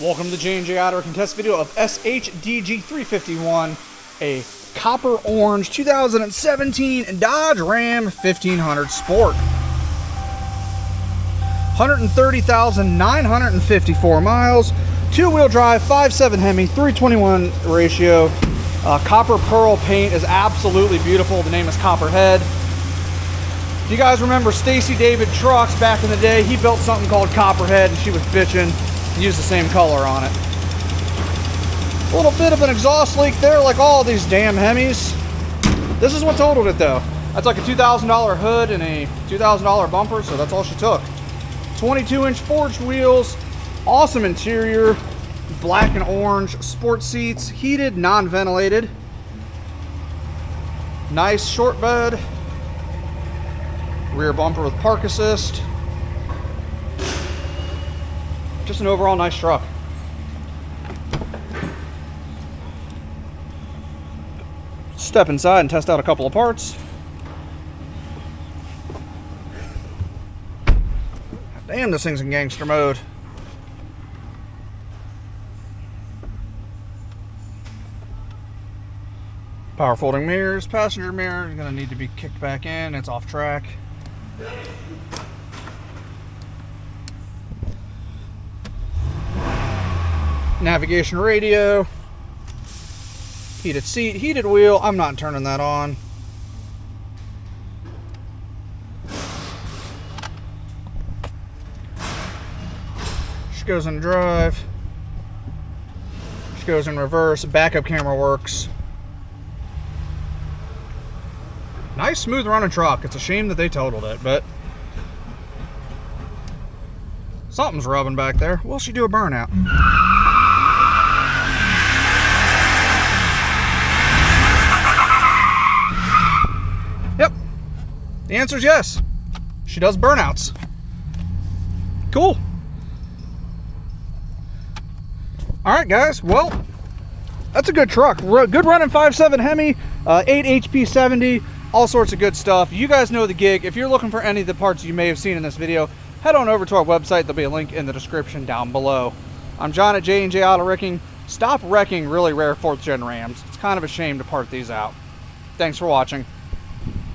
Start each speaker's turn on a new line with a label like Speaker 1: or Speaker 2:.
Speaker 1: Welcome to the J&J Auto Wrecking test video of SHDG351, a copper orange 2017 Dodge Ram 1500 Sport. 130,954 miles, two-wheel drive, 5.7 Hemi, 321 ratio. Copper pearl paint is absolutely beautiful. The name is Copperhead. If you guys remember Stacy David Trucks back in the day, he built something called Copperhead and she was bitching. Use the same color on it. A little bit of an exhaust leak there, like all these damn Hemis. This is what totaled it though. That's like a $2,000 hood and a $2,000 bumper, so that's all she took. 22-inch forged wheels, awesome interior, black and orange, sport seats, heated, non-ventilated. Nice short bed. Rear bumper with park assist. Just an overall nice truck. Step inside and test out a couple of parts. Damn, this thing's in gangster mode. Power folding mirrors, passenger mirror is going to need to be kicked back in. It's off track. Navigation radio, heated seat, heated wheel. I'm not turning that on. She goes in drive. She goes in reverse. Backup camera works. Nice smooth running truck. It's a shame that they totaled it, but something's rubbing back there. Will she do a burnout? Yep. The answer is yes. She does burnouts. Cool. All right, guys. Well, that's a good truck. Good running 5.7 Hemi, 8 HP 70, all sorts of good stuff. You guys know the gig. If you're looking for any of the parts you may have seen in this video, head on over to our website. There'll be a link in the description down below. I'm John at J&J Auto Wrecking. Stop wrecking really rare 4th gen Rams. It's kind of a shame to part these out. Thanks for watching.